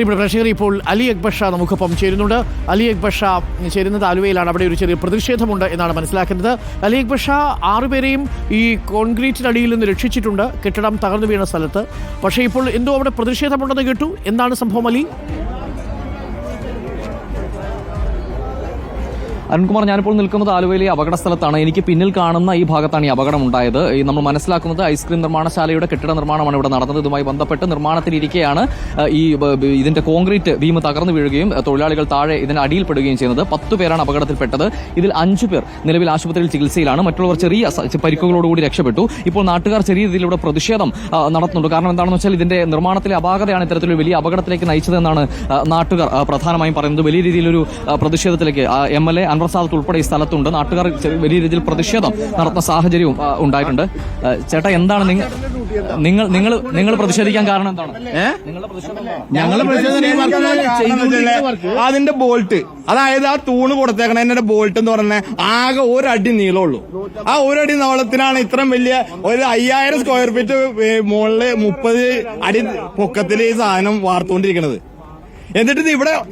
ഇവിടെ പ്രേക്ഷകർ ഇപ്പോൾ അലി അക്ബർ ഷാ നമുക്കൊപ്പം ചേരുന്നുണ്ട്. അലി അക്ബർ ഷാ ചേരുന്നത് ആലുവയിലാണ്. അവിടെ ഒരു ചെറിയ പ്രതിഷേധമുണ്ട് എന്നാണ് മനസ്സിലാക്കുന്നത്. അലി അക്ബർ ഷാ 6 പേരെയും ഈ കോൺക്രീറ്റിനടിയിൽ നിന്ന് രക്ഷിച്ചിട്ടുണ്ട്, കെട്ടിടം തകർന്നു വീണ സ്ഥലത്ത്. പക്ഷേ ഇപ്പോൾ എന്തോ അവിടെ പ്രതിഷേധമുണ്ടെന്ന് കേട്ടു. എന്താണ് സംഭവം അലി? അരുൺകുമാർ, ഞാനിപ്പോൾ നിൽക്കുന്നത് ആലുവയിലെ അപകട സ്ഥലത്താണ്. എനിക്ക് പിന്നിൽ കാണുന്ന ഈ ഭാഗത്താണ് ഈ അപകടം ഉണ്ടായത്. നമ്മൾ മനസ്സിലാക്കുന്നത് ഐസ്ക്രീം നിർമ്മാണശാലയുടെ കെട്ടിട നിർമ്മാണമാണ് ഇവിടെ നടന്നത്. ഇതുമായി ബന്ധപ്പെട്ട് നിർമ്മാണത്തിലിരിക്കെയാണ് ഇതിന്റെ കോൺക്രീറ്റ് ബീം തകർന്നു വീഴുകയും തൊഴിലാളികൾ താഴെ ഇതിന് അടിയിൽപ്പെടുകയും ചെയ്യുന്നത്. 10 പേരാണ് അപകടത്തിൽപ്പെട്ടത്. ഇതിൽ 5 പേർ നിലവിൽ ആശുപത്രിയിൽ ചികിത്സയിലാണ്. മറ്റുള്ളവർ ചെറിയ പരിക്കുകളോടുകൂടി രക്ഷപ്പെട്ടു. ഇപ്പോൾ നാട്ടുകാർ ചെറിയ രീതിയിലൂടെ പ്രതിഷേധം നടത്തുന്നുണ്ട്. കാരണം എന്താണെന്ന് വെച്ചാൽ ഇതിന്റെ നിർമ്മാണത്തിലെ അപാകതയാണ് ഇത്തരത്തിലൊരു വലിയ അപകടത്തിലേക്ക് നയിച്ചതെന്നാണ് നാട്ടുകാർ പ്രധാനമായും പറയുന്നത്. വലിയ രീതിയിലൊരു പ്രതിഷേധത്തിലേക്ക് MLA അൻവർ സാദത്ത് ഉൾപ്പെടെ ഈ സ്ഥലത്തുണ്ട്. നാട്ടുകാർ വലിയ രീതിയിൽ പ്രതിഷേധം നടത്തുന്ന സാഹചര്യവും ഉണ്ടായിട്ടുണ്ട്. ചേട്ടാ, എന്താണ് നിങ്ങൾ പ്രതിഷേധിക്കാൻ കാരണം എന്താണ്? അതിന്റെ ബോൾട്ട്, അതായത് ആ തൂണ് കൊടുത്തേക്കണ എന്നെ ബോൾട്ട് എന്ന് പറഞ്ഞാൽ ആകെ 1 അടി നീളമുള്ളൂ. ആ 1 അടി നീളത്തിനാണ് ഇത്രയും വലിയ ഒരു 5000 സ്ക്വയർ ഫീറ്റ് മുകളില് 30 അടി പൊക്കത്തിൽ ഈ സാധനം വാർത്തുകൊണ്ടിരിക്കുന്നത്. എന്നിട്ട്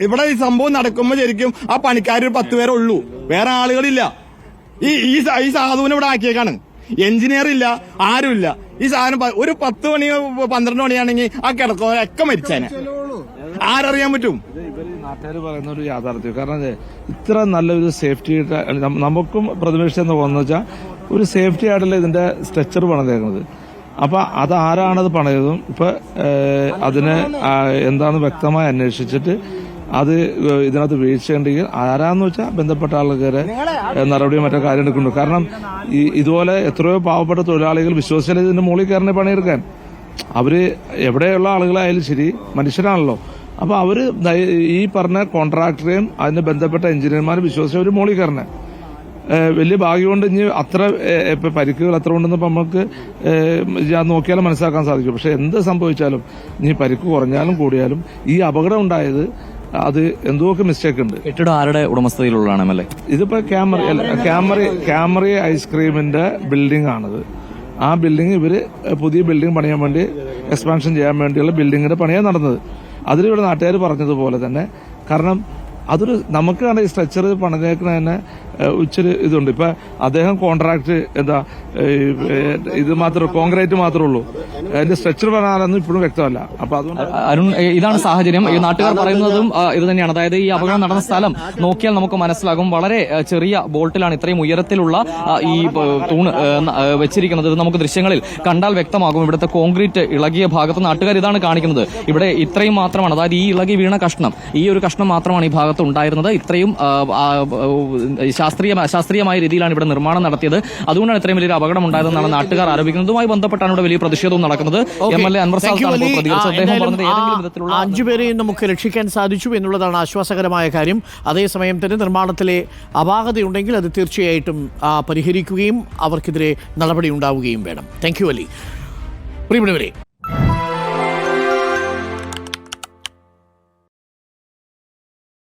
ഇവിടെ ഈ സംഭവം നടക്കുമ്പോ ശരിക്കും ആ പണിക്കാർ 10 പേരേ ഉള്ളൂ, വേറെ ആളുകളില്ല. ഈ സാധുവിനെ ഇവിടെ ആക്കിയേക്കാണ്. എഞ്ചിനീയർ ഇല്ല, ആരുമില്ല. ഈ സാധനം ഒരു 10 മണി 12 മണിയാണെങ്കിൽ ആ കിടക്കൊക്കെ മരിച്ചേനെ. ആരറിയാൻ പറ്റും? നാട്ടുകാർ പറയുന്ന ഒരു യാഥാർത്ഥ്യം. കാരണം ഇത്ര നല്ലൊരു സേഫ്റ്റി നമുക്കും പ്രതിപക്ഷം തോന്നുന്നു വെച്ചാൽ ഒരു സേഫ്റ്റി ആയിട്ടല്ല ഇതിന്റെ സ്ട്രെച്ചർ പണിതേക്കുന്നത്. അപ്പൊ അതാരാണത് പണിയതും ഇപ്പൊ അതിന് എന്താണെന്ന് വ്യക്തമായി അന്വേഷിച്ചിട്ട് അത് ഇതിനകത്ത് വീഴ്ചയുണ്ടെങ്കിൽ ആരാന്ന് വെച്ചാൽ ബന്ധപ്പെട്ട ആൾക്കാരെ നടപടിയോ മറ്റോ കാര്യം എടുക്കുന്നു. കാരണം ഇതുപോലെ എത്രയോ പാവപ്പെട്ട തൊഴിലാളികൾ വിശ്വസിച്ചാൽ ഇതിന്റെ മുകളിൽ കയറി പണിയെടുക്കാൻ. അവര് എവിടെയുള്ള ആളുകളായാലും ശരി, മനുഷ്യരാണല്ലോ. അപ്പൊ അവര് ഈ പറഞ്ഞ കോൺട്രാക്ടറെയും അതിന് ബന്ധപ്പെട്ട എഞ്ചിനീയർമാരും വിശ്വസിച്ച് അവര് മുകളിൽ കയറണേ. വലിയ ഭാഗ്യം കൊണ്ട് ഇനി അത്ര പരിക്കുകൾ എത്ര ഉണ്ടെന്ന് നമുക്ക് നോക്കിയാലും മനസ്സിലാക്കാൻ സാധിക്കും. പക്ഷെ എന്ത് സംഭവിച്ചാലും ഇനി പരിക്ക് കുറഞ്ഞാലും കൂടിയാലും ഈ അപകടം ഉണ്ടായത് അത് എന്തോക്കെ മിസ്റ്റേക്ക് ഉണ്ട്. കെട്ടിടം ആരുടെ ഉടമസ്ഥതയിലുള്ളതാണ് MLA? ഇതിപ്പോ ക്യാമറി ഐസ്ക്രീമിന്റെ ബിൽഡിംഗ് ആണിത്. ആ ബിൽഡിംഗ് ഇവര് പുതിയ ബിൽഡിംഗ് പണിയാൻ വേണ്ടി എക്സ്പാൻഷൻ ചെയ്യാൻ വേണ്ടിയുള്ള ബിൽഡിങ്ങിന്റെ പണിയാണ് നടന്നത്. അതിലിവിടെ നാട്ടുകാർ പറഞ്ഞതുപോലെ തന്നെ, കാരണം അതൊരു നമുക്കാണ് ഈ സ്ട്രെച്ചർ പണിതേക്കുന്ന തന്നെ ഇച്ചിരി ഇതുണ്ട്. ഇപ്പൊ അദ്ദേഹം കോൺട്രാക്ട് ഇത് മാത്രമേ കോൺക്രീറ്റ് മാത്രമേ ഉള്ളൂ, അതിന്റെ സ്ട്രെച്ചർ പണിയാനൊന്നും ഇപ്പോഴും വ്യക്തമല്ല. അപ്പൊ അതുകൊണ്ട് അരുൺ, ഇതാണ് സാഹചര്യം. ഈ നാട്ടുകാർ പറയുന്നതും ഇത് തന്നെയാണ്. അതായത് ഈ അപകടം നടന്ന സ്ഥലം നോക്കിയാൽ നമുക്ക് മനസ്സിലാകും. വളരെ ചെറിയ ബോൾട്ടിലാണ് ഇത്രയും ഉയരത്തിലുള്ള ഈ തൂണ് വെച്ചിരിക്കുന്നത്. ഇത് നമുക്ക് ദൃശ്യങ്ങളിൽ കണ്ടാൽ വ്യക്തമാകും. ഇവിടുത്തെ കോൺക്രീറ്റ് ഇളകിയ ഭാഗത്ത് നാട്ടുകാർ ഇതാണ് കാണിക്കുന്നത്. ഇവിടെ ഇത്രയും മാത്രമാണ്, അതായത് ഈ ഇളകി വീണ കഷ്ണം, ഈ ഒരു കഷ്ണം മാത്രമാണ് ഈ ഭാഗത്ത് ഉണ്ടായിരുന്നത്. ഇത്രയും ശാസ്ത്രീയമായ രീതിയിലാണ് ഇവിടെ നിർമ്മാണം നടത്തിയത്. അതുകൊണ്ടാണ് ഇത്രയും വലിയൊരു അപകടം ഉണ്ടായതെന്നാണ് നാട്ടുകാർ ആരോപിക്കുന്നത്. ഇതുമായി ബന്ധപ്പെട്ടാണ് ഇവിടെ വലിയ പ്രതിഷേധവും നടക്കുന്നത്. MLA അൻവർ സാദത്ത് പ്രതികരിച്ചത്. അദ്ദേഹം പറഞ്ഞത് ഏതെങ്കിലും വിധത്തിലുള്ള 5 പേരെയും നമുക്ക് രക്ഷിക്കാൻ സാധിച്ചു എന്നുള്ളതാണ് ആശ്വാസകരമായ കാര്യം. അതേസമയം തന്നെ നിർമ്മാണത്തിലെ അപാകതയുണ്ടെങ്കിൽ അത് തീർച്ചയായിട്ടും പരിഹരിക്കുകയും അവർക്കെതിരെ നടപടി ഉണ്ടാവുകയും വേണം. Thank you Ali. പ്രിയപ്പെട്ടവരെ,